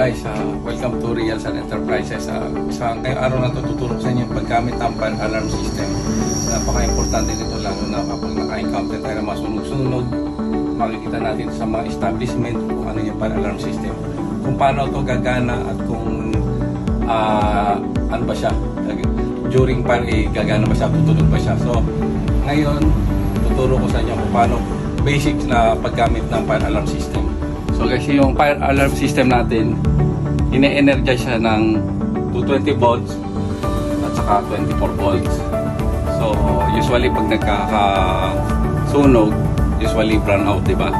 guys, welcome to Real Sun Enterprises. Sa ngayong araw na ito, tuturo sa inyo yung paggamit ng fire alarm system. Napaka-importante nito, lalo na kapag naka-encounter tayo ng mga sunog-sunog. Makikita natin sa mga establishment kung ano yung fire alarm system, kung paano ito gagana at kung ano ba siya, during fire gagana ba siya, tutunog ba siya. So ngayon, tuturo ko sa inyo kung paano basics na paggamit ng fire alarm system. So guys, yung fire alarm system natin, ine-energize siya ng 220 volts at saka 24 volts. So usually pag nagkakasunog, usually brown out, diba?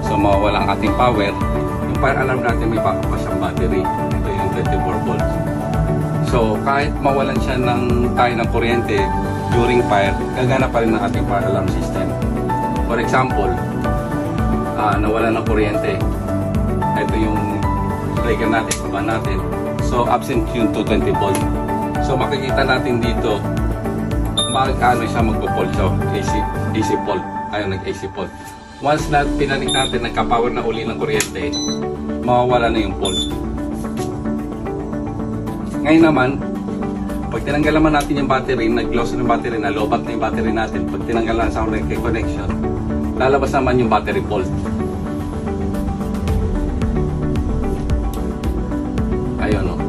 So mawawala ang ating power. Yung fire alarm natin may backup pa siyang battery. Ito yung 24 volts. So kahit mawalan siya tayo ng kuryente during fire, gagana pa rin ang ating fire alarm system. For example, nawala ng kuryente, ito yung breaker natin, baba natin. So absent yung 220 volt. So makikita natin dito magkano siya magpo-fault. So AC fault, ayaw nag-AC fault. Once na pinalik natin, nagka-power na uli ng kuryente, mawawala na yung fault. Ngayon naman, pag tinanggal naman natin yung battery, nag-loss ng battery, na lobat na yung battery natin, pag tinanggal na sa connection, lalabas naman yung battery fault. Ayun, no?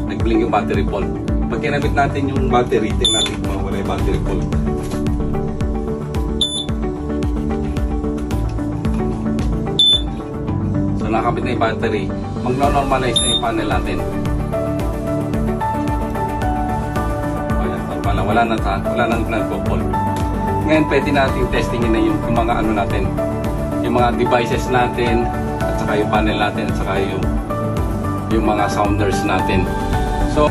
Nag-blink yung battery fault. Pag kinabit natin yung battery, tingnan natin kung mawala yung battery fault. So nakakabit na yung battery, magno-normalize na yung panel natin. Ayan, wala na nagpo-fault. Ngayon pwede natin testingin na yung mga ano natin, yung mga devices natin, at saka yung panel natin, at saka yung mga sounders natin. So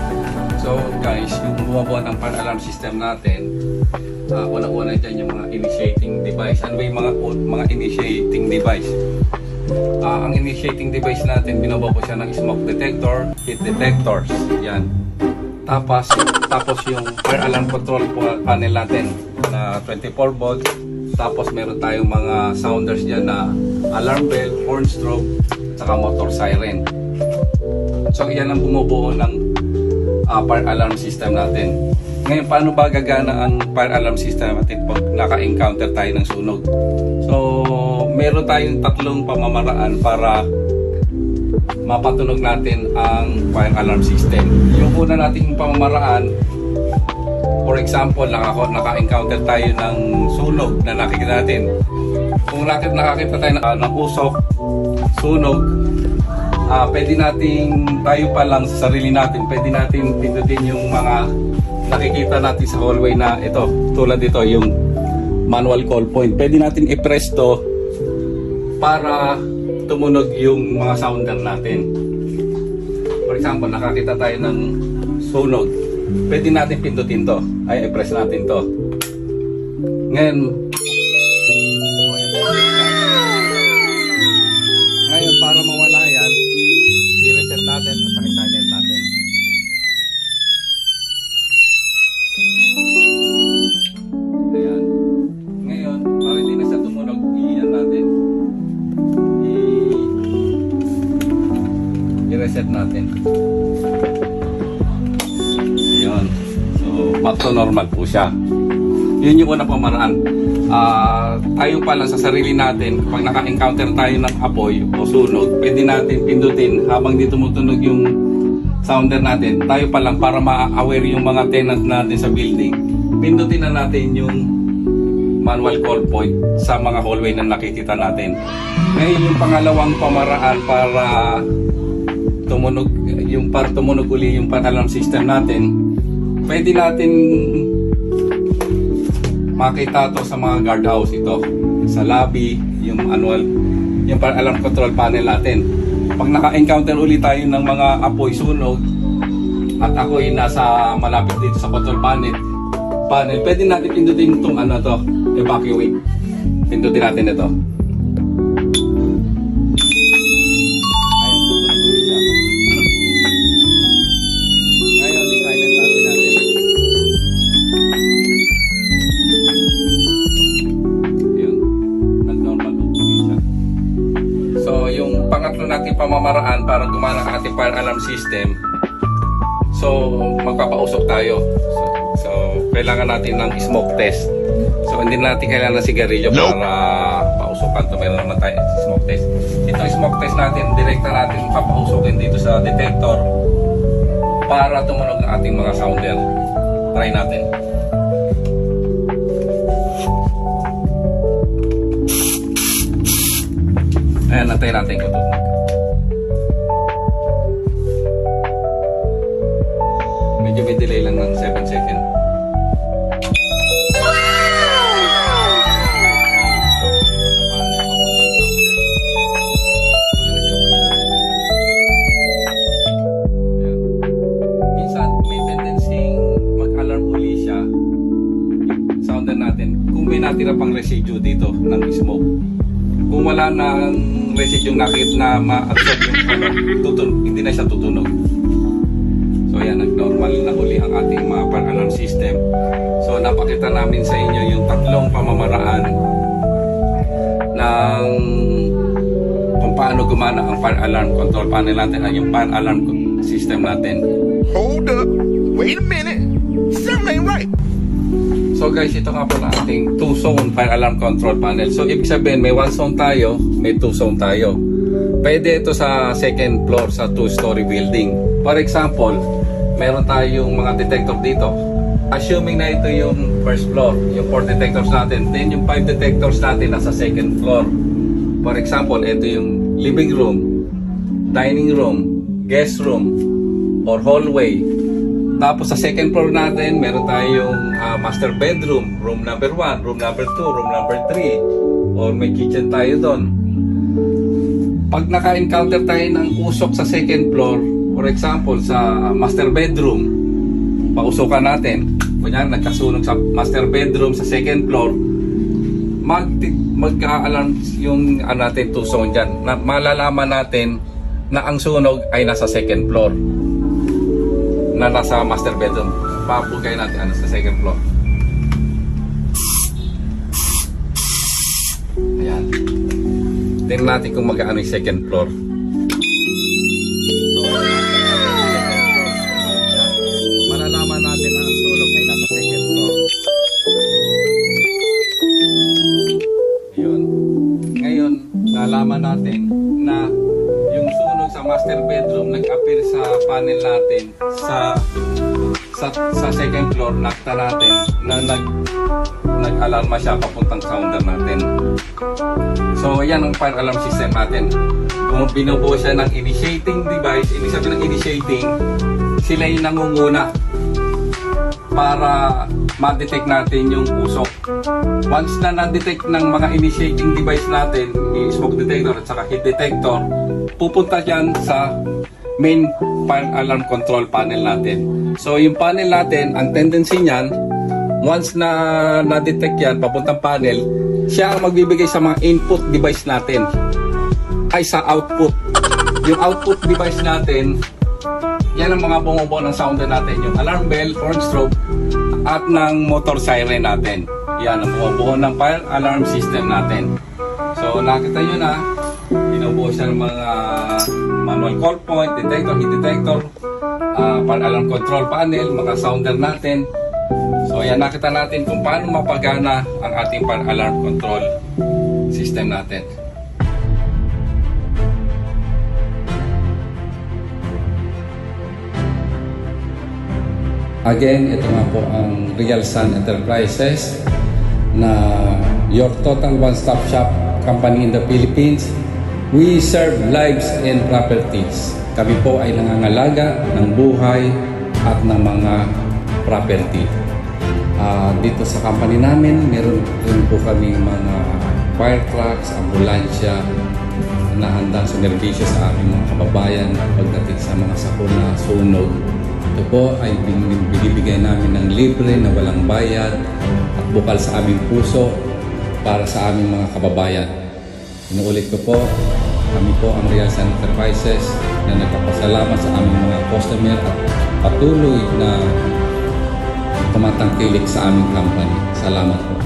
guys, yung bumabuo ng fire alarm system natin, unang-una dyan yung mga initiating device. Ano ba yung mga initiating device? Ang initiating device natin, binubuo ko siya ng smoke detector, heat detectors, yan. Tapos yung fire alarm control panel natin na 24 volts. Tapos meron tayong mga sounders dyan na alarm bell, horn strobe, at saka motor siren. So yan ang bumubuo ng fire alarm system natin. Ngayon, paano ba gagana ang fire alarm system natin pag naka-encounter tayo ng sunog? So meron tayong tatlong pamamaraan para mapatunog natin ang fire alarm system. Yung una nating pamamaraan, for example, naka-encounter tayo ng sunog na nakikita natin. Kung nakakita tayo ng usok, sunog, pwede nating tayo pa lang sa sarili natin, pwede natin pindutin yung mga nakikita natin sa hallway na ito, tulad dito yung manual call point. Pwede natin i-press to para tumunog yung mga sounder natin. For example, nakakita tayo ng sunog, pwede natin pindutin to, ay i-press natin to. Ngayon para mawala yan, i-reset natin at i-silent natin. Ayan. Ngayon, para hindi na siya tumunog, i-yan natin. I-reset natin. Ayan. So, back to normal po siya. Yun yung unang pamaraan. Tayo pa lang sa sarili natin, pag naka-encounter tayo ng apoy o sunog, pwede natin pindutin habang di tumutunog yung sounder natin. Tayo pa lang, para ma-aware yung mga tenant natin sa building, pindutin na natin yung manual call point sa mga hallway na nakikita natin. Ngayon, yung pangalawang pamaraan para tumunog uli yung fire alarm system natin, pwede natin makita to sa mga guardhouse, ito sa lobby, yung fire alarm control panel natin. Pag naka-encounter ulit tayo ng mga apoy, sunog, at ako'y nasa malapit dito sa control panel, pwede natin pindutin itong evacuate. Pindutin natin ito. Ayan, tutunog ulit siya. Ngayon, i-silent natin. Yun, nag-normal ulit siya. So yung pangatlo natin pamamaraan para gumana ang ating fire alarm system. So magpapausok tayo. So kailangan natin ng smoke test. So hindi natin kailangan ng sigarilyo para pausukan to. Meron naman tayo smoke test. Itong smoke test natin, direkta natin papausukin dito sa detector para tumunog ang ating mga sounder. Try natin. Ayan, natin natin kung tutunog. Medyo may delay lang ng 7 seconds. Minsan may tendency mag-alarm uli siya, sounder natin, kung may natira pang residue dito ng smoke. Kung wala nang residue nakit na ma-absorb yung hindi na siya tutunog. So ayan, nag-normal na uli ang ating mga fire alarm system. So napakita namin sa inyo yung tatlong pamamaraan ng kung paano gumana ang fire alarm control panel natin at yung fire alarm system natin. Hold up, wait a minute, something ain't right. So guys, ito nga po ang ating 2-zone fire alarm control panel. So ibig sabihin may 1 zone tayo, may 2 zone tayo. Pwede ito sa second floor sa 2-story building. For example, meron tayong mga detector dito. Assuming na ito yung first floor, yung 4 detectors natin, then yung 5 detectors natin nasa second floor. For example, ito yung living room, dining room, guest room, or hallway. Tapos sa second floor natin, meron tayong master bedroom, room number 1, room number 2, room number 3, or may kitchen tayo doon. Pag naka-encounter tayo ng usok sa second floor, for example, sa master bedroom, pausukan natin. Kunyari, nagkasunog sa master bedroom sa second floor, mag-alarm yung natin 2 zone dyan. Malalaman natin na ang sunog ay nasa second floor, na nasa master bedroom. Papugay natin sa second floor. Ayan. Tingnan natin kung mag-aano yung second floor. So, malalaman natin na ang sunog ay nasa second floor. Yun. Ngayon, nalaman natin na yung sunog sa master bedroom nag-appear sa panel natin sa second floor. Nakita natin na nag-alarma siya papuntang sounder natin. So yan ang fire alarm system natin. Kung binubuo siya ng initiating device, ibig sabihin ng initiating, sila yung nangunguna para ma-detect natin yung usok. Once na na-detect ng mga initiating device natin, yung smoke detector at saka heat detector, pupunta yan sa main fire alarm control panel natin. So yung panel natin, ang tendency niyan, once na na-detect yan, papuntang panel, siya ang magbibigay sa mga input device natin ay sa output. Yung output device natin, yan ang mga bumubuo ng sounder natin, yung alarm bell, horn strobe, at ng motor siren natin. Yan ang bumubuo ng fire alarm system natin. So nakita nyo na, binubuo siya ng mga manual call point, detector, heat detector, fire alarm control panel, mga sounder natin. So yan, nakita natin kung paano mapagana ang ating fire alarm control system natin. Again, ito nga po ang Real Sun Enterprises na your total one-stop shop company in the Philippines. We serve lives and properties. Kami po ay nangangalaga ng buhay at ng mga property. Dito sa company namin, meron rin po kami mga fire trucks, ambulansya na handang sumerbisyo sa aming mga kababayan pagdating sa mga sakuna, sunog. Ito po ay binibigay namin ng libre na walang bayad at bukal sa aming puso para sa aming mga kababayan. Inuulit ko po, kami po ang Real Sun Enterprises na nagpapasalamat sa aming mga customer at patuloy na tumatangkilik sa aming company. Salamat po.